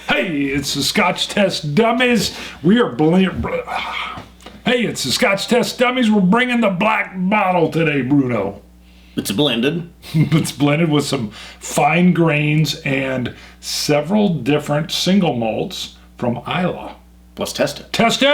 Hey, it's the Scotch Test Dummies. Hey, it's the Scotch Test Dummies. We're bringing the black bottle today, Bruno. It's blended. It's blended with some fine grains and several different single malts from Islay. Let's test it. Test it!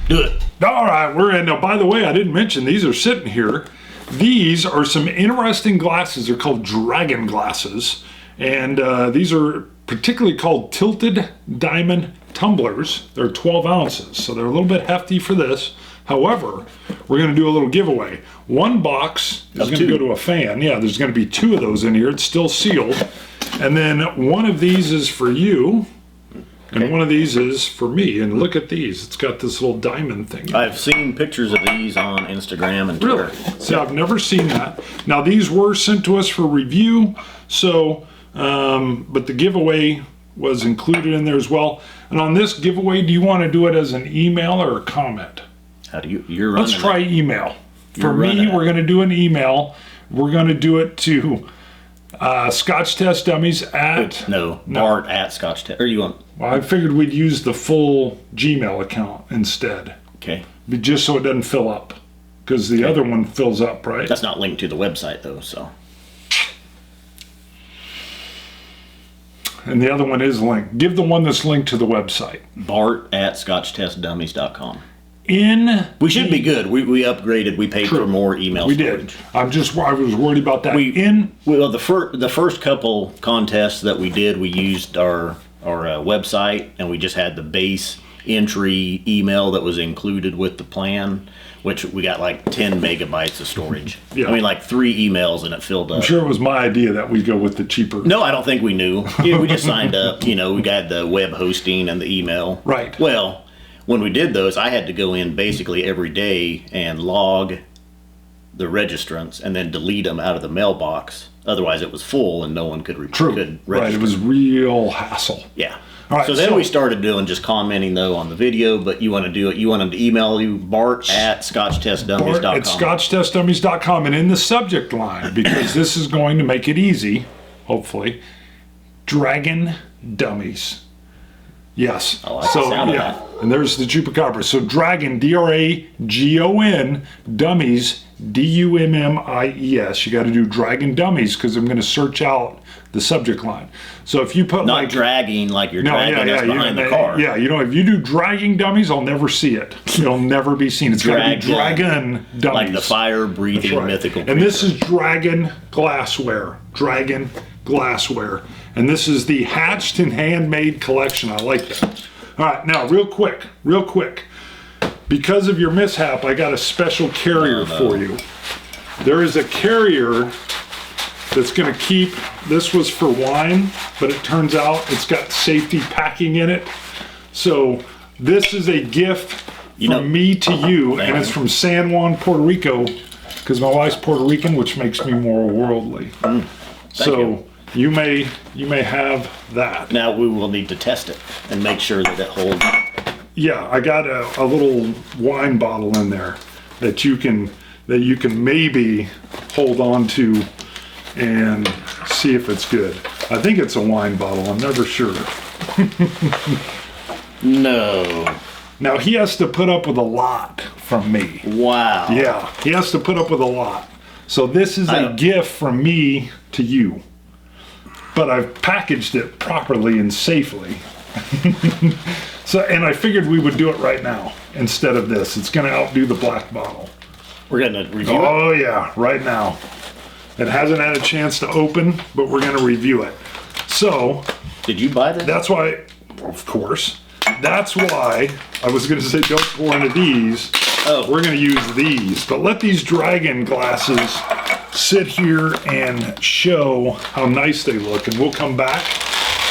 Do it. All right, we're in. Now, by the way, I didn't mention these are sitting here. These are some interesting glasses. They're called dragon glasses. And these are particularly called tilted diamond tumblers. They're 12 ounces, so they're a little bit hefty for this. However, we're going to do a little giveaway. One box is going to go to a fan. Yeah, there's going to be 2 of those in here. It's still sealed. And then one of these is for you. And one of these is for me. And look at these. It's got this little diamond thing. I've seen pictures of these on Instagram and Twitter. Really? See, I've never seen that. Now, these were sent to us for review. So, but the giveaway was included in there as well. And on this giveaway, do you want to do it as an email or a comment? How do you're running? Let's try email. For me, we're going to do an email. We're going to do it to Scotch Test Dummies at... No, Bart at Scotch Test. Or you want... Well, I figured we'd use the full Gmail account instead. Okay. Just so it doesn't fill up. Because the other one fills up, right? That's not linked to the website, though, so... And the other one is linked. Give the one that's linked to the website. Bart at scotchtestdummies.com. We should be good. We upgraded. We paid for more email we storage. Did. I was worried about that. Well, the first couple contests that we did, we used our website, and we just had the base entry email that was included with the plan, which we got like 10 megabytes of storage. Yeah. I mean, like 3 emails, and it filled up. I'm sure it was my idea that we go with the cheaper. No, I don't think we knew. We just signed up. We got the web hosting and the email. Right. Well, when we did those, I had to go in basically every day and log the registrants and then delete them out of the mailbox. Otherwise, it was full and no one could register. Right, it was real hassle. Yeah. All right, so then we started doing just commenting, though, on the video, but you want to do it. You want them to email you, Bart at scotchtestdummies.com. Bart at scotchtestdummies.com, and in the subject line, because this is going to make it easy, hopefully, Dragon Dummies. Yes. I like the sound of that. And there's the chupacabra. So Dragon, D-R-A-G-O-N, Dummies, D-U-M-M-I-E-S. You got to do Dragon Dummies because I'm going to search out the subject line. So if you put not dragging like you're dragging us behind the car. Yeah, if you do Dragging Dummies, I'll never see it. It'll never be seen. It's got to be Dragon Dummies. Like the fire-breathing mythical creature. And this is Dragon Glassware. Dragon Glassware. And this is the Hatched and Handmade collection. I like that. All right, now real quick. Because of your mishap, I got a special carrier for you. There is a carrier that's going to keep, this was for wine, but it turns out it's got safety packing in it. So this is a gift from me to you, and it's from San Juan, Puerto Rico, because my wife's Puerto Rican, which makes me more worldly. So you may have that. Now we will need to test it and make sure that it holds. Yeah, I got a little wine bottle in there that you can maybe hold on to and see if it's good. I think it's a wine bottle. I'm never sure. No. Now he has to put up with a lot from me. Wow. Yeah, he has to put up with a lot. So this is a gift from me to you. But I've packaged it properly and safely. And I figured we would do it right now instead of this. It's going to outdo the black bottle. We're going to review it? Oh, yeah, right now. It hasn't had a chance to open, but we're going to review it. So... Did you buy this? That's why, of course. That's why I was going to say don't pour into these. Oh. We're going to use these. But let these dragon glasses sit here and show how nice they look. And we'll come back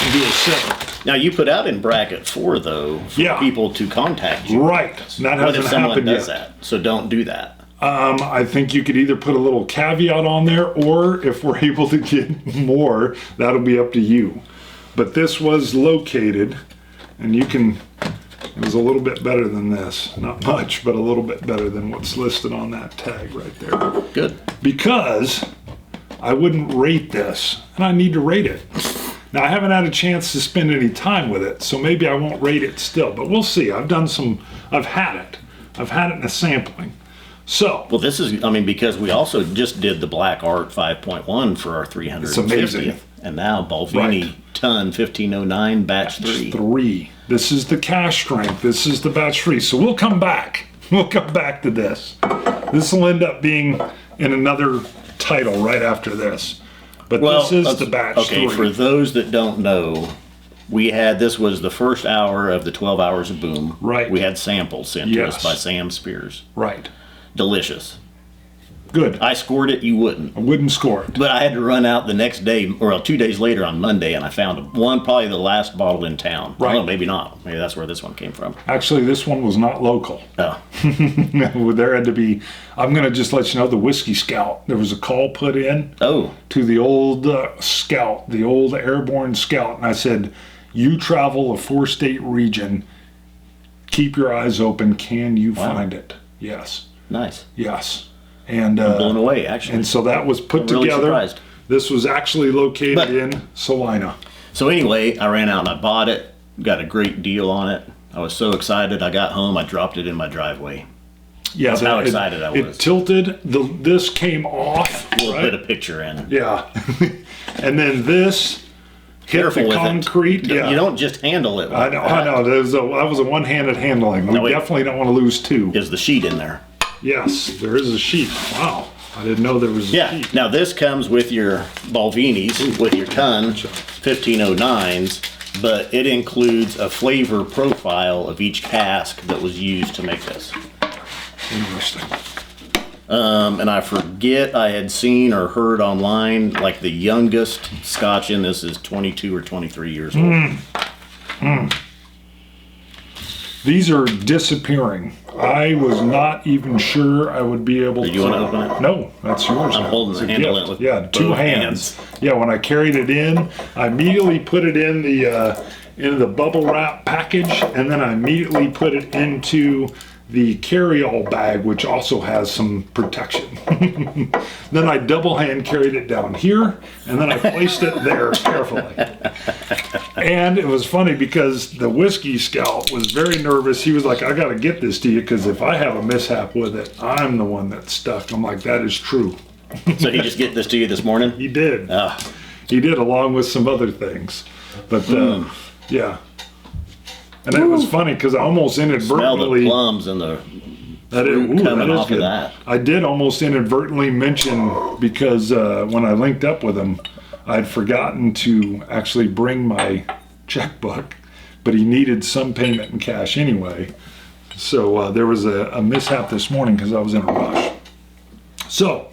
and do a sip. Now, you put out in bracket 4, though, for people to contact you. Right. That hasn't happened yet. What if someone does that? So don't do that. I think you could either put a little caveat on there, or if we're able to get more, that'll be up to you. But this was located, and you can It was a little bit better than this. Not much, but a little bit better than what's listed on that tag right there. Good. Because I wouldn't rate this, and I need to rate it. Now, I haven't had a chance to spend any time with it, so maybe I won't rate it still, but we'll see. I've had it. I've had it in a sampling. So. Well, this is, I mean, because we also just did the Black Art 5.1 for our 350th. It's amazing. And now Balvenie Tun 1509 batch 3. This is the cash strength. This is the batch 3. So we'll come back. We'll come back to this. This will end up being in another title right after this. But this is the batch 3. Okay, for those that don't know, this was the first hour of the 12 Hours of Boom. Right. We had samples sent to us by Sam Spears. Right. Delicious. Good. I scored it, you wouldn't. I wouldn't score it. But I had to run out the next day, or 2 days later on Monday, and I found one, probably the last bottle in town. Right. Oh, maybe not. Maybe that's where this one came from. Actually, this one was not local. Oh. There had to be, I'm going to just let you know, the Whiskey Scout. There was a call put in to the old Scout, the old airborne Scout. And I said, you travel a 4-state region. Keep your eyes open. Can you find it? Yes. Nice. Yes. And I'm blown away, actually. And so that was put really together. Surprised. This was actually located in Salina. So anyway, I ran out and I bought it. Got a great deal on it. I was so excited. I got home. I dropped it in my driveway. Yeah, that's how excited I was. It tilted. This came off. We'll put a picture in. Yeah. And then this hit the concrete. Yeah. You don't just handle it. I know. That was a one-handed handling. We definitely don't want to lose two. Is the sheet in there? Yes, there is a sheet. Wow. I didn't know there was a sheet. Now this comes with your Balvenies, with your Tun 1509s, but it includes a flavor profile of each cask that was used to make this. Interesting. And I forget, I had seen or heard online, like the youngest Scotch in this is 22 or 23 years old. These are disappearing. I was not even sure I would be able to. Do you want to open it? No, that's yours. I'm holding the handle in with two hands. Yeah, when I carried it in, I immediately put it in the bubble wrap package, and then I immediately put it into the carry-all bag, which also has some protection. Then I double hand carried it down here, and then I placed it there carefully. And it was funny because the Whiskey Scout was very nervous. He was like, I got to get this to you because if I have a mishap with it, I'm the one that's stuck. I'm like, that is true. So he just get this to you this morning? He did. He did, along with some other things. But yeah. And it was funny because I almost inadvertently smell the plums and the fruit coming off of that. I did almost inadvertently mention because when I linked up with him, I'd forgotten to actually bring my checkbook, but he needed some payment in cash anyway. So there was a mishap this morning because I was in a rush. So,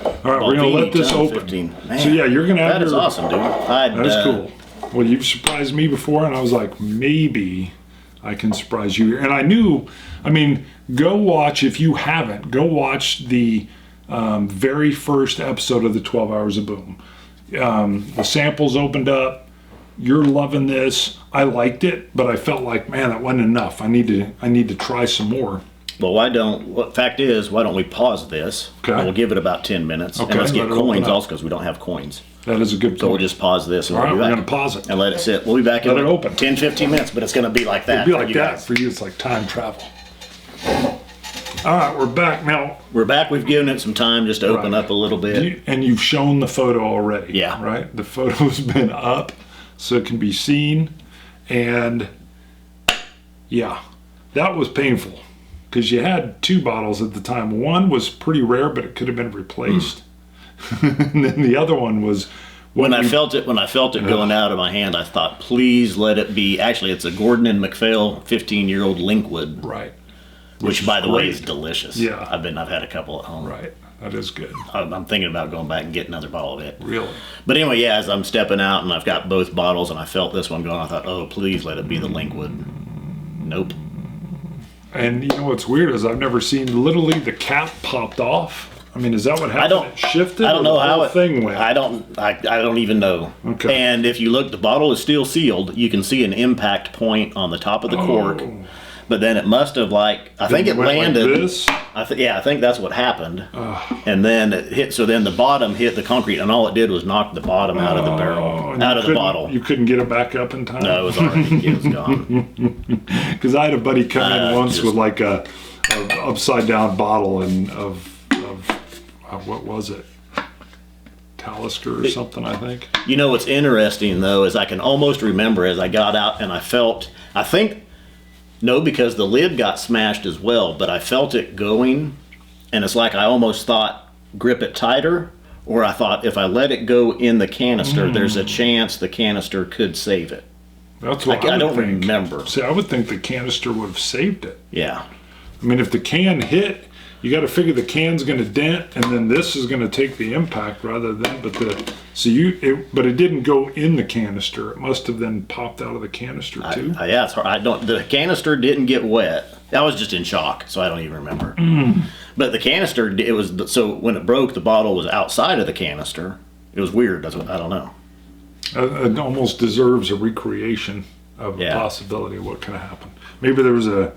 all right, we're gonna let this open. So yeah, you're gonna have that is awesome, dude. That is cool. Well, you've surprised me before, and I was like, maybe I can surprise you. And I knew, go watch, if you haven't, go watch the very first episode of the 12 Hours of Boom. The samples opened up. You're loving this. I liked it, but I felt like, man, that wasn't enough. I need to try some more. Well, fact is, why don't we pause this? Okay. And we'll give it about 10 minutes. Okay. And let's get coins also because we don't have coins. That is a good point. So we'll just pause this and all right, we'll be back. we're going to pause it. And let it sit. We'll be back in it open. 10, 15 minutes, but it's going to be like that. It'll be like that for you. It's like time travel. All right, we're back now. We're back. We've given it some time just to open up a little bit. And you've shown the photo already. Yeah. Right? The photo's been up so it can be seen. And yeah, that was painful because you had two bottles at the time. One was pretty rare, but it could have been replaced. And then the other one was when I felt it going out of my hand, I thought, please let it be. Actually, it's a Gordon and MacPhail 15-year-old Linkwood. Right. Which by the way is delicious. Yeah. I've had a couple at home. Right. That is good. I'm thinking about going back and getting another bottle of it. Really? But anyway, yeah, as I'm stepping out and I've got both bottles and I felt this one going, I thought, oh, please let it be the Linkwood. Nope. And you know what's weird is I've never seen literally the cap popped off I mean, is that what happened? don't- It shifted. I don't or know the how whole it. thing went. I don't even know. Okay. And if you look, the bottle is still sealed. You can see an impact point on the top of the cork. Oh. But then it must have I think it went like landed. this? I think that's what happened. And then it hit. So then the bottom hit the concrete, and all it did was knock the bottom out of the barrel, And out you of the couldn't- bottle. You couldn't get it back up in time. No, it was already it was gone. Because I had a buddy come in once just- with like a upside down bottle of what was it? Talisker or something, I think. You know what's interesting though is I can almost remember as I got out and because the lid got smashed as well, but I felt it going, and it's like I almost thought grip it tighter, or I thought if I let it go in the canister, there's a chance the canister could save it. That's what I I would don't think. remember. See, I would think the canister would have saved it. Yeah. I mean, if the can hit, you got to figure the can's going to dent, and then this is going to take the impact rather than. But it didn't go in the canister. It must have then popped out of the canister too. Yeah, it's hard. The canister didn't get wet. I was just in shock, so I don't even remember. But the canister, so when it broke, the bottle was outside of the canister. It was weird. I don't know. It almost deserves a recreation of a possibility of what could have happened. Maybe there was a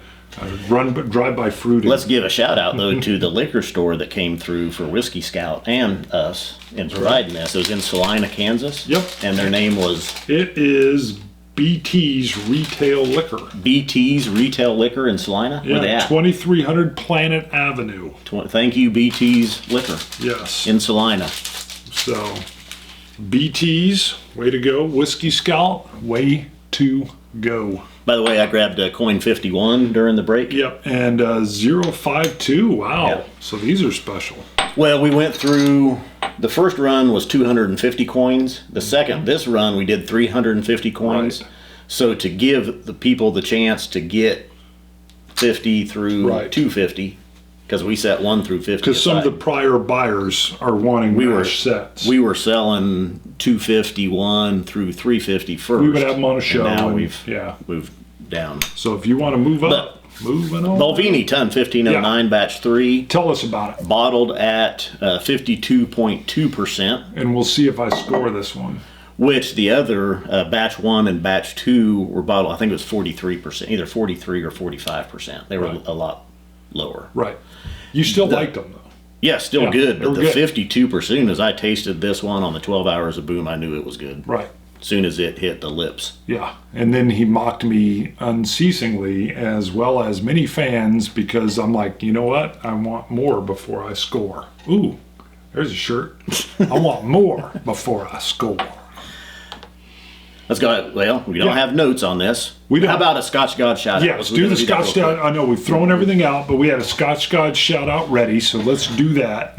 drive-by fruiting. Let's give a shout out though to the liquor store that came through for Whiskey Scout and us in providing this. It was in Salina, Kansas. Yep. And their name was It is BT's Retail Liquor. BT's Retail Liquor in Salina. Where they Yeah, at? 2300 Planet Avenue. Thank you, BT's Liquor Yes. in Salina. So, BT's, way to go. Whiskey Scout, way to go. By the way, I grabbed a coin 51 during the break. Yep, and 052. Wow. Yeah. So these are special. Well, we went through, the first run was 250 coins. The second, this run, we did 350 coins. Right. So to give the people the chance to get 50 through Right. 250, because we set 1 through 50 Because some of the aside. prior buyers are wanting mash sets. We were selling 251 through 350 first. We would have them on a show. And now and- we've yeah. moved down. So if you want to move up, moving on. Balvenie Tun 1509 batch 3, Tell us about it, bottled at 52.2%. and we'll see if I score this one. Which the other batch 1 and batch 2 were bottled, I think it was 43%, either 43 or 45%. They were Right. a lot lower. Right. You still liked them, though. Yeah, still Yeah, good, they were but the good. 52%, as I tasted this one on the 12 hours of boom, I knew it was good. Right. As soon as it hit the lips. Yeah. And then he mocked me unceasingly, as well as many fans, because I'm like, you know what? I want more before I score. Ooh, there's a shirt. I want more before I score. Let's go. Well, we don't Yeah. have notes on this. We don't. How about a Scotch God shout out? Yes, do the Scotch shout. I know we've thrown everything out, but we had a Scotch God shout out ready, so let's do that.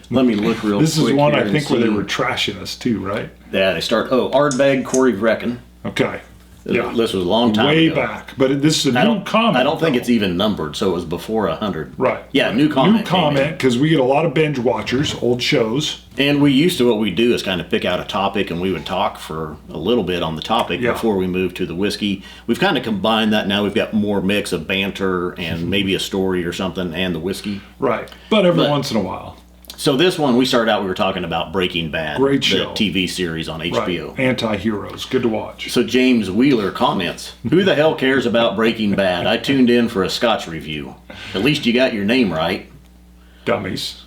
Let me look real quick. This is one here I and think where they see. were trashing us too, right? Yeah, they start. Ardbeg Corey Vrecken. Okay. Yeah. This was a long time Way ago. back, but this is a new comment. I don't think though. it's even numbered, so it was before 100. Right. Yeah, new comment. New comment, because we get a lot of binge watchers, old shows. And we used to, what we do is kind of pick out a topic and we would talk for a little bit on the topic Yeah. before we move to the whiskey. We've kind of combined that now. We've got more mix of banter and maybe a story or something and the whiskey. Right. But every But- once in a while. So this one, we started out, we were talking about Breaking Bad. Great show. The TV series on HBO. Right. Anti-heroes. Good to watch. So James Wheeler comments, who the hell cares about Breaking Bad? I tuned in for a Scotch review. At least you got your name right. Dummies.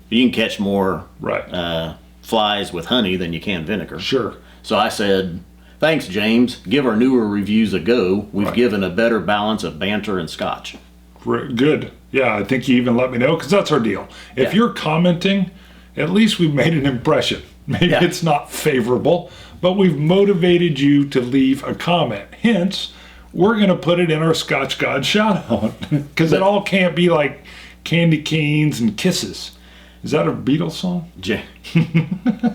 You can catch more Right. flies with honey than you can vinegar. Sure. So I said, thanks, James. Give our newer reviews a go. We've Right. given a better balance of banter and Scotch. Good. Yeah, I think you even let me know, because that's our deal. If Yeah. you're commenting, at least we've made an impression. Maybe Yeah. it's not favorable, but we've motivated you to leave a comment. Hence, we're going to put it in our Scotch God shout out, because it all can't be like candy canes and kisses. Is that a Beatles song?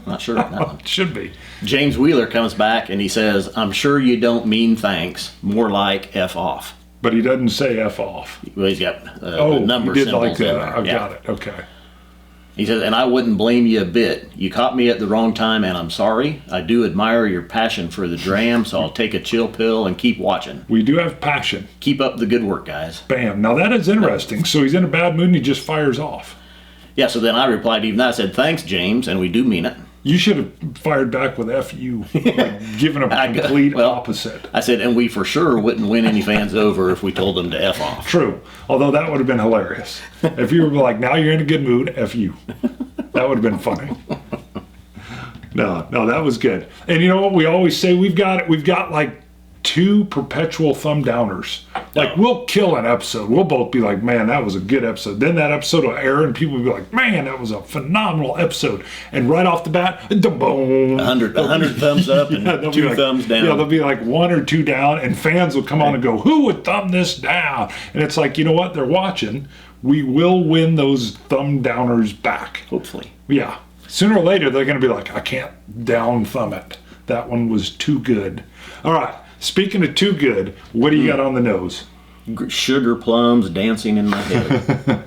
Not sure. No. It should be. James Wheeler comes back and he says, I'm sure you don't mean thanks. More like F off. But he doesn't say F off. Well, he's got Oh, number you did symbols like in that. there. I've Yeah. got it. Okay. He says, and I wouldn't blame you a bit. You caught me at the wrong time, and I'm sorry. I do admire your passion for the dram, so I'll take a chill pill and keep watching. We do have passion. Keep up the good work, guys. Bam. Now that is interesting. So he's in a bad mood and he just fires off. Yeah, so then I replied even that. I said, thanks, James, and we do mean it. You should have fired back with F you, like, given a complete opposite. I said, and we for sure wouldn't win any fans over if we told them to F off. True. Although that would have been hilarious. If you were like, now you're in a good mood, F you. That would have been funny. No, that was good. And you know what we always say? We've got like 2 perpetual thumb downers. Like, we'll kill an episode. We'll both be like, man, that was a good episode. Then that episode will air and people will be like, man, that was a phenomenal episode. And right off the bat, boom. 100 thumbs up and 2 thumbs down. Yeah, there'll be like 1 or 2 down, and fans will come on and go, who would thumb this down? And it's like, you know what? They're watching. We will win those thumb downers back. Hopefully. Yeah. Sooner or later, they're going to be like, I can't down thumb it. That one was too good. All right. Speaking of too good, what do you got on the nose? Sugar plums dancing in my head.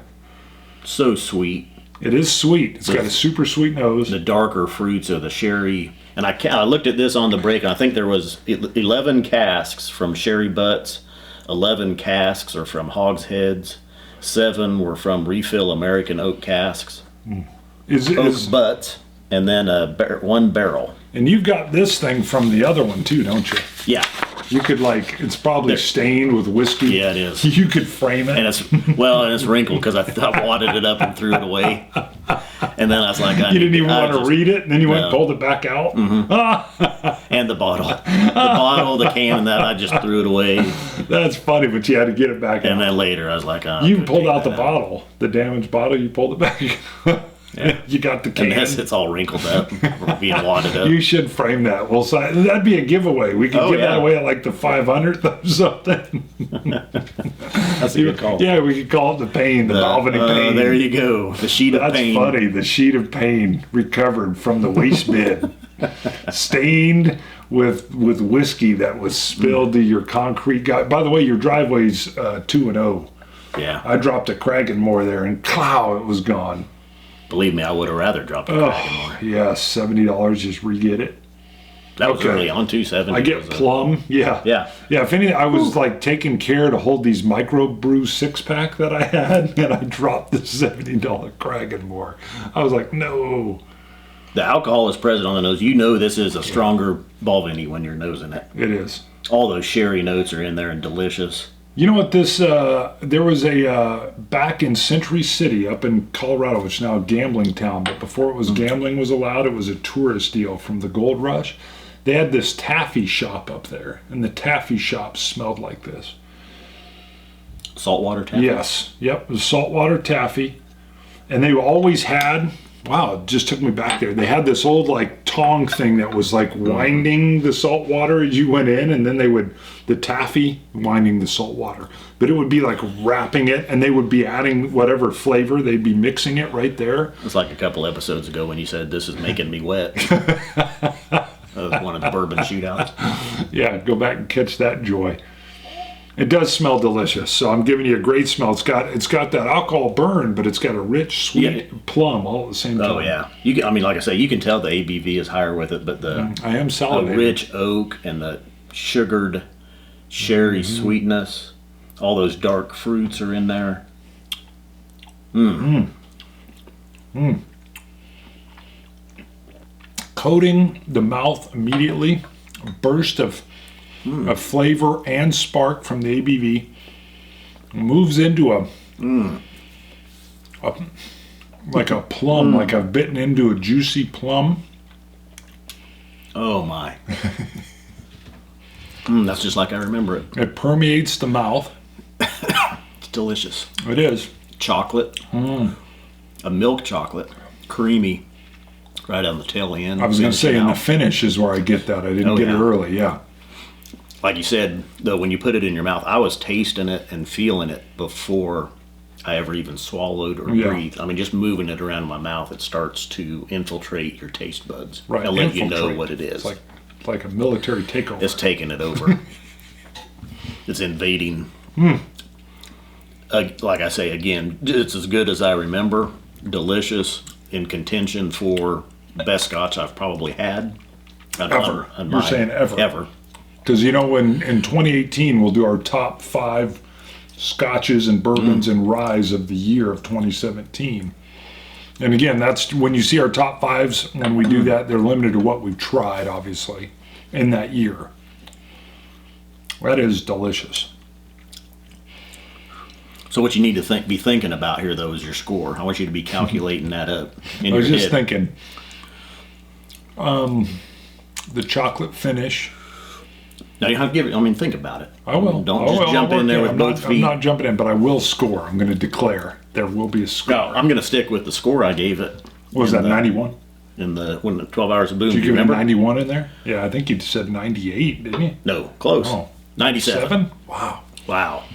So sweet. It is sweet. It's got a super sweet nose. The darker fruits of the sherry. And I looked at this on the break, and I think there was 11 casks from sherry butts, 11 casks are from hogsheads, 7 were from refill American oak casks, oak butts, and then 1 barrel. And you've got this thing from the other one too, don't you? Yeah. You could it's probably stained with whiskey. Yeah, it is. You could frame it. And it's wrinkled because I wadded it up and threw it away. And then I was like, you didn't even want to read it, and then you went and pulled it back out. Mm-hmm. And the bottle, the can, and that I just threw it away. That's funny, but you had to get it back out. And then later I was like, you pulled out the bottle, the damaged bottle. You pulled it back. Yeah. You got the can. And it's all wrinkled up, being wadded up. You should frame that. Well, that'd be a giveaway. We could give that away at like the 500th or something. That's a good call. Yeah, we could call it the pain, the Balvenie pain. There you go. The sheet of pain. That's funny. The sheet of pain recovered from the waste bin, stained with whiskey that was spilled to your concrete. By the way, your driveway's 2-0. Yeah. I dropped a Cragganmore there, and clow, it was gone. Believe me, I would have rather dropped a Cragganmore. Yeah, $70, just re-get it. That was early on, $270. I get plum. Yeah. If anything, I was like taking care to hold these microbrew 6-pack that I had, and I dropped the $70 Cragganmore. I was like, no. The alcohol is present on the nose. You know this is a stronger Balvenie when you're nosing it. It is. All those sherry notes are in there and delicious. You know what this, there was back in Century City up in Colorado, which is now a gambling town, but before it was gambling was allowed, it was a tourist deal from the gold rush. They had this taffy shop up there, and the taffy shop smelled like this. Saltwater taffy? Yes. Yep, it was saltwater taffy. And they always had, wow, it just took me back there. They had this old like tong thing that was like winding the salt water as you went in, and then the taffy winding the salt water. But it would be like wrapping it, and they would be adding whatever flavor, they'd be mixing it right there. It's like a couple episodes ago when you said, this is making me wet. That was one of the bourbon shootouts. Yeah, go back and catch that joy. It does smell delicious, so I'm giving you a great smell. It's got that alcohol burn, but it's got a rich, sweet plum all at the same time. Oh yeah, like I say, you can tell the ABV is higher with it, but I am salivating. The rich oak and the sugared sherry sweetness, all those dark fruits are in there. Coating the mouth immediately, a burst of flavor and spark from the ABV, moves into like a plum, like I've bitten into a juicy plum. Oh my. That's just like I remember it. It permeates the mouth. It's delicious. It is. Chocolate. A milk chocolate. Creamy. Right on the tail end. I was going to say, in the finish is where I get that. I didn't get it early, yeah. Like you said, though, when you put it in your mouth, I was tasting it and feeling it before I ever even swallowed or breathed. I mean, just moving it around in my mouth, it starts to infiltrate your taste buds. Right. And let you know what it is. It's like a military takeover. It's taking it over. It's invading. Like I say, again, it's as good as I remember. Delicious. In contention for best Scotch I've probably had. Ever. You're saying ever? Ever. Because, in 2018, we'll do our top 5 Scotches and bourbons and ryes of the year of 2017. And again, that's when you see our top fives, when we do that, they're limited to what we've tried, obviously, in that year. That is delicious. So what you need to be thinking about here, though, is your score. I want you to be calculating that up in I was your just head. thinking, the chocolate finish. Now you have to give it. I mean, think about it. I will. Don't just jump in there with both feet. I'm not jumping in, but I will score. I'm going to declare there will be a score. No, I'm going to stick with the score I gave it. What was that, 91? In the 12 Hours of Boom. Did you do give it remember? 91 in there? Yeah, I think you said 98, didn't you? No, close. Oh, 97. Wow. Wow.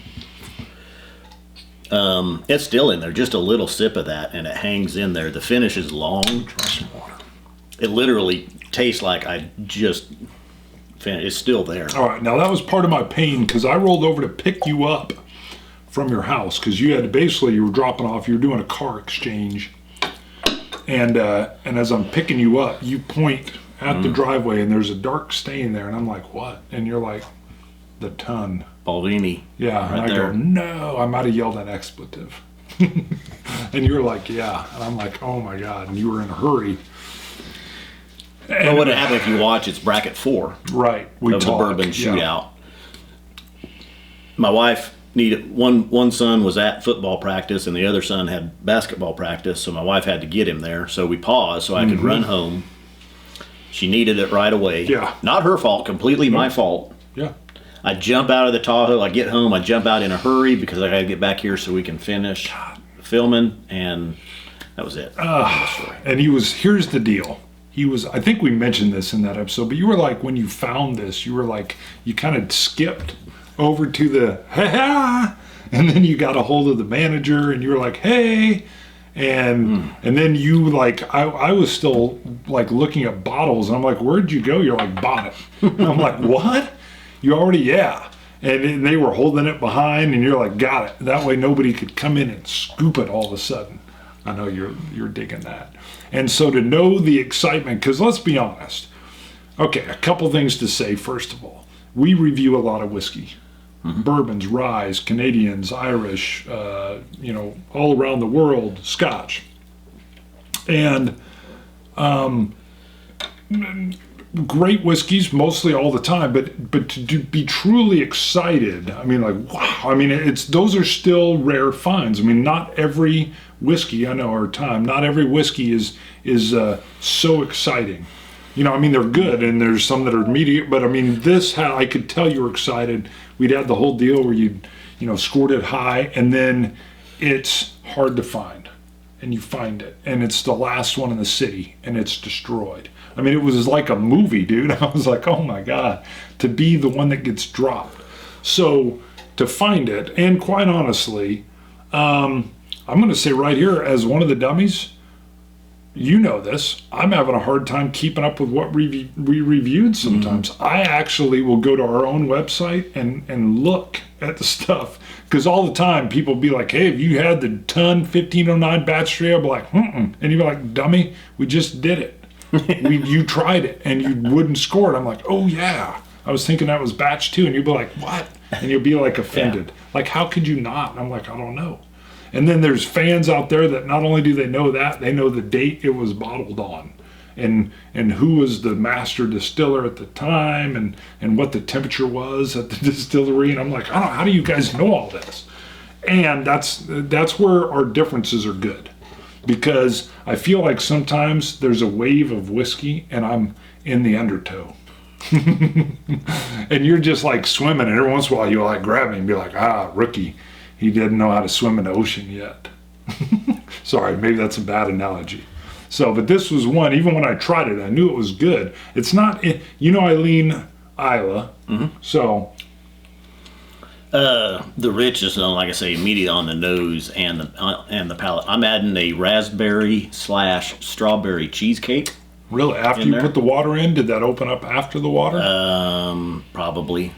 It's still in there. Just a little sip of that, and it hangs in there. The finish is long. Try some water. It literally tastes like I just finished. It's still there. All right, now that was part of my pain because I rolled over to pick you up from your house because you had to basically, you were dropping off, you were doing a car exchange. And as I'm picking you up, you point at the driveway and there's a dark stain there. And I'm like, what? And you're like, the Tun. Balvenie. Yeah, and right I there. go, no, I might have yelled an expletive. And you were like, yeah. And I'm like, oh my God. And you were in a hurry. Well, what would happen if you watch? It's bracket 4 Right. We of the talked, bourbon yeah. shootout. My wife needed one son was at football practice and the other son had basketball practice, so my wife had to get him there. So we paused so I could run home. She needed it right away. Yeah. Not her fault, completely my fault. Yeah. I jump out of the Tahoe, I get home, I jump out in a hurry because I gotta get back here so we can finish filming, and that was it. And here's the deal. I think we mentioned this in that episode, but you were like, when you found this, you were like, you kind of skipped over to the, ha-ha, and then you got a hold of the manager and you were like, hey, and then you like, I was still like looking at bottles and I'm like, where'd you go? You're like, bought it. And I'm like, what? You already, yeah. And they were holding it behind and you're like, got it. That way nobody could come in and scoop it all of a sudden. I know you're digging that. And so to know the excitement, because let's be honest. Okay, a couple things to say. First of all, we review a lot of whiskey. Bourbons, rye, Canadians, Irish, all around the world, Scotch. And great whiskeys mostly all the time, but to be truly excited, I mean, like, wow, I mean, those are still rare finds. I mean, not every whiskey, I know our time, not every whiskey is so exciting. You know, I mean, they're good and there's some that are medium, but I mean, I could tell you were excited. We'd had the whole deal where you scored it high and then it's hard to find and you find it and it's the last one in the city and it's destroyed. I mean, it was like a movie, dude. I was like, oh my God, to be the one that gets dropped. So to find it, and quite honestly, I'm going to say right here, as one of the dummies, you know this, I'm having a hard time keeping up with what we reviewed sometimes. I actually will go to our own website and look at the stuff, because all the time people be like, hey, have you had the Tun 1509 batch straight? I'll be like, and you'd be like, dummy, we just did it. You tried it and you wouldn't score it. I'm like, oh yeah, I was thinking that was batch 2, and you'd be like, what? And you'll be like offended. Yeah. Like, how could you not? And I'm like, I don't know. And then there's fans out there that not only do they know that, they know the date it was bottled on, and who was the master distiller at the time, and what the temperature was at the distillery. And I'm like, I don't know, how do you guys know all this? And that's where our differences are good. Because I feel like sometimes there's a wave of whiskey and I'm in the undertow. And you're just like swimming, and every once in a while you'll like grab me and be like, rookie, he didn't know how to swim in the ocean yet. Sorry, maybe that's a bad analogy. So, but this was one, even when I tried it, I knew it was good. It's not, Eileen Isla, so. The richest, like I say, immediately on the nose and the palate. I'm adding a raspberry/strawberry cheesecake. Really? After you put the water in, did that open up after the water? Probably.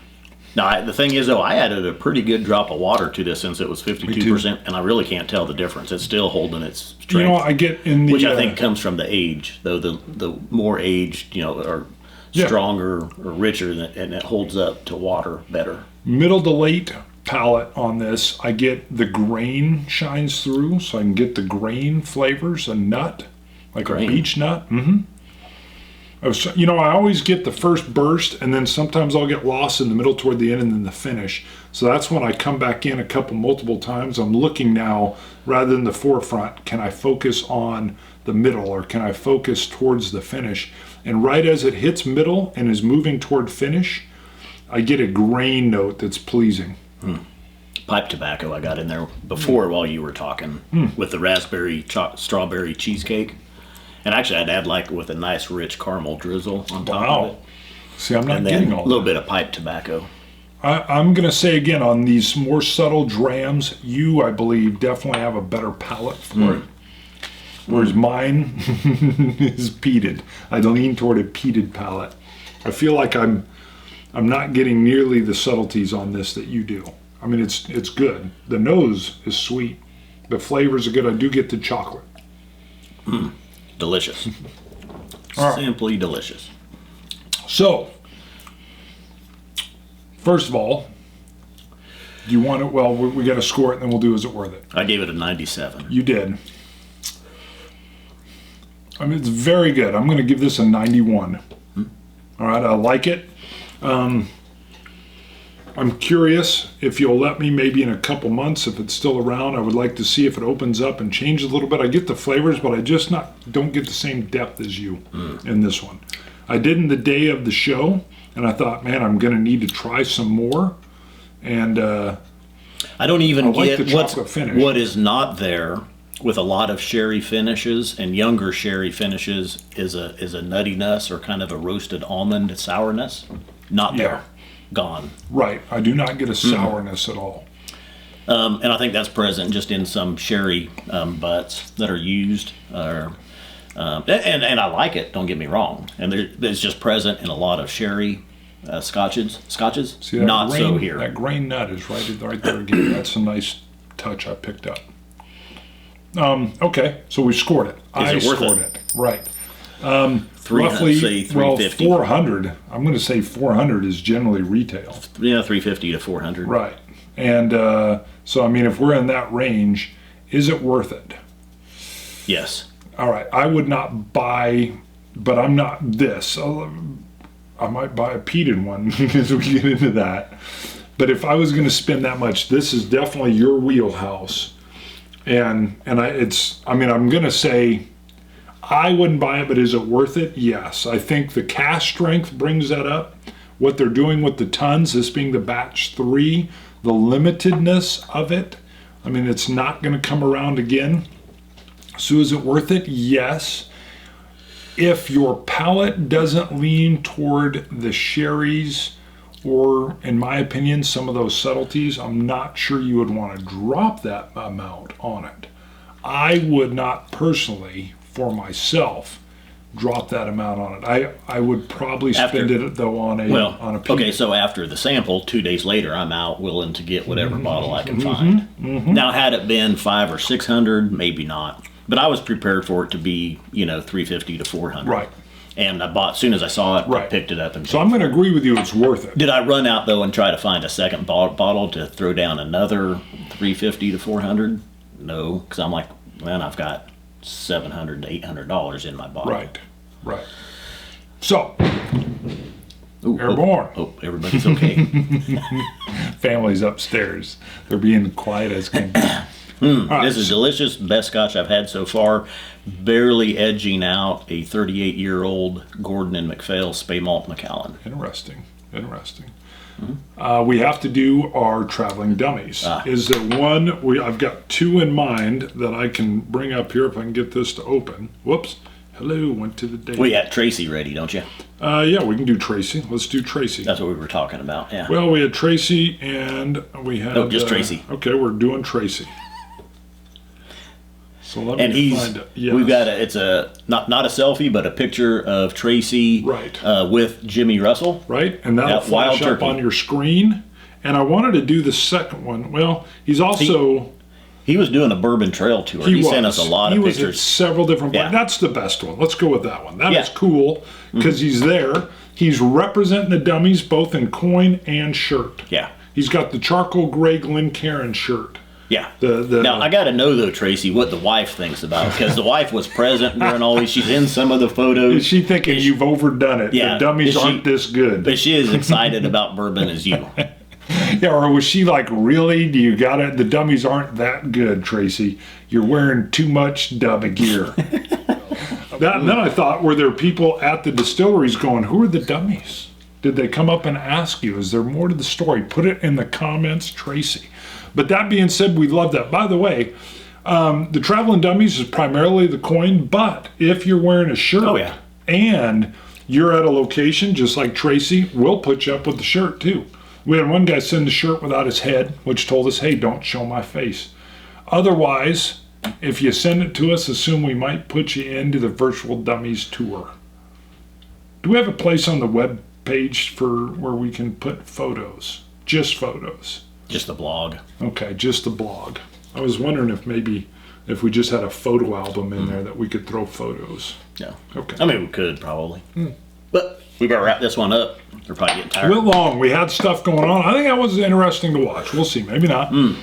Now, the thing is, though, I added a pretty good drop of water to this since it was 52%, and I really can't tell the difference. It's still holding its strength. I get in the... Which I think comes from the age, though. The more aged, are stronger or richer, and it holds up to water better. Middle to late palate on this. I get the grain shines through, so I can get the grain flavors, a nut, like Grain. a beech nut. You know, I always get the first burst, and then sometimes I'll get lost in the middle toward the end and then the finish. So that's when I come back in multiple times. I'm looking now, rather than the forefront, can I focus on the middle, or can I focus towards the finish? And right as it hits middle and is moving toward finish, I get a grain note that's pleasing. Pipe tobacco I got in there before while you were talking with the raspberry strawberry cheesecake. And actually I'd add like with a nice rich caramel drizzle on top of it. See, I'm not And getting then all a little that. bit of pipe tobacco. I'm going to say again, on these more subtle drams, you, I believe, definitely have a better palate for it. Whereas mine is peated. I lean toward a peated palate. I feel like I'm not getting nearly the subtleties on this that you do. I mean, it's good. The nose is sweet. The flavors are good. I do get the chocolate. Delicious. All right. Simply delicious. So, first of all, do you want it? Well, we got to score it, and then we'll do is it worth it? I gave it a 97. You did. I mean, it's very good. I'm going to give this a 91. All right, I like it. I'm curious if you'll let me, maybe in a couple months, if it's still around, I would like to see if it opens up and changes a little bit. I get the flavors, but I just don't get the same depth as you in this one. I did in the day of the show, and I thought, man, I'm going to need to try some more. And I don't even like get the chocolate finish. what is not there with a lot of sherry finishes and younger sherry finishes is a nuttiness or kind of a roasted almond sourness. Not there. Yeah. Gone. Right, I do not get a sourness at all. And I think that's present just in some sherry butts that are used. And I like it, don't get me wrong. And it's just present in a lot of sherry scotches. See, that Not grain, so here. That grain nut is right there again. That's a nice touch I picked up. Okay, so we scored it. I it worth scored it? it. Right. Roughly, say 350. 400. I'm going to say 400 is generally retail. Yeah, 350 to 400. Right. And so, I mean, if we're in that range, is it worth it? Yes. All right. I would not buy, but I'm not this. I might buy a peated one as we get into that. But if I was going to spend that much, this is definitely your wheelhouse. And I'm going to say I wouldn't buy it, but is it worth it? Yes. I think the cask strength brings that up. What they're doing with the tons, this being the batch 3, the limitedness of it. I mean, it's not going to come around again. So is it worth it? Yes. If your palate doesn't lean toward the sherries or, in my opinion, some of those subtleties, I'm not sure you would want to drop that amount on it. I would not personally, for myself, drop that amount on it. I would probably spend it though on a peat. Okay, so after the sample, 2 days later, I'm out willing to get whatever bottle I can find. Now, had it been 500 or 600, maybe not, but I was prepared for it to be, 350 to 400. Right. And I bought, as soon as I saw it, I Right. picked it up and. So I'm going to agree with you. It's worth it. Did I run out though and try to find a second bottle to throw down another 350 to 400? No, because I'm like, man, I've got $700 to $800 in my bottle. Right. So, Ooh, airborne. Hope everybody's okay. Family's upstairs. They're being quiet as can be. This is delicious. Best Scotch I've had so far. Barely edging out a 38-year-old Gordon and MacPhail Spey Malt Macallan. Interesting. We have to do our traveling dummies. Is there one? I've got 2 in mind that I can bring up here if I can get this to open. Whoops. Hello, went to the date. Well, you got Tracy ready, don't you? Yeah, we can do Tracy. Let's do Tracy. That's what we were talking about, yeah. Well, we had Tracy and we had... Oh, just Tracy. Okay, we're doing Tracy. So let And me find it. Yes. we've got it's a not a selfie, but a picture of Tracy Right. With Jimmy Russell. Right, and that'll Yeah, Wild flash up Turkey. on your screen. And I wanted to do the second one. Well, he's also... He was doing a Bourbon Trail tour. He sent us a lot of He was at pictures. several different... Yeah. That's the best one. Let's go with that one. That is Yeah. cool because he's there. He's representing the dummies both in coin and shirt. Yeah. He's got the charcoal gray Glencairn shirt. Yeah. The Now, I got to know, though, Tracy, what the wife thinks about it, because the wife was present during all these. She's in some of the photos. Is she thinking you've overdone it? Yeah. The dummies aren't this good. But she is excited about bourbon as you. Yeah, or was she like, really? Do you got it? The dummies aren't that good, Tracy. You're wearing too much dummy gear. Then I thought, were there people at the distilleries going, who are the dummies? Did they come up and ask you? Is there more to the story? Put it in the comments, Tracy. But that being said, we love that. By the way, the Traveling Dummies is primarily the coin, but if you're wearing a shirt and you're at a location, just like Tracy, we'll put you up with the shirt too. We had one guy send the shirt without his head, which told us, hey, don't show my face. Otherwise, if you send it to us, assume we might put you into the Virtual Dummies tour. Do we have a place on the web page for where we can put photos? Just photos. Just the blog. Okay, just the blog. I was wondering if we just had a photo album in there that we could throw photos. Yeah. Okay. I mean, we could probably. But we better wrap this one up. We're probably getting tired. A bit long. We had stuff going on. I think that was interesting to watch. We'll see. Maybe not. All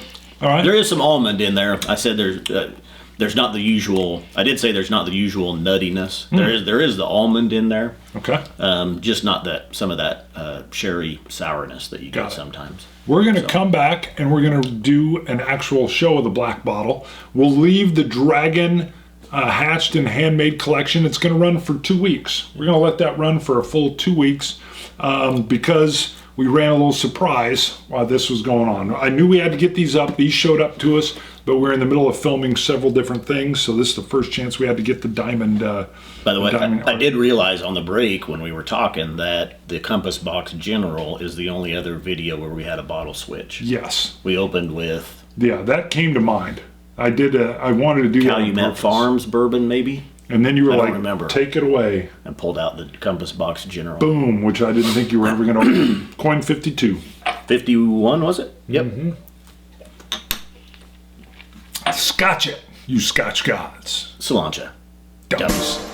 right. There is some almond in there. I said there's not the usual. I did say there's not the usual nuttiness. There is the almond in there. Okay. Just not some of that sherry sourness that you get sometimes. We're going to come back and we're going to do an actual show of the black bottle. We'll leave the Dragon Hatched and Handmade collection. It's going to run for 2 weeks. We're going to let that run for a full 2 weeks because we ran a little surprise while this was going on. I knew we had to get these up. These showed up to us, but we're in the middle of filming several different things, so this is the first chance we had to get the diamond. By the way, I did realize on the break when we were talking that the Compass Box General is the only other video where we had a bottle switch. Yes. We opened with... Yeah, that came to mind. I wanted to do that on Calumet purpose. Farms bourbon, maybe? And then you were like, remember. Take it away. And pulled out the Compass Box General. Boom, which I didn't think you were ever going to open. Coin 52. 51, was it? Yep. Scotch it, you Scotch gods. Cilantro. Dummies.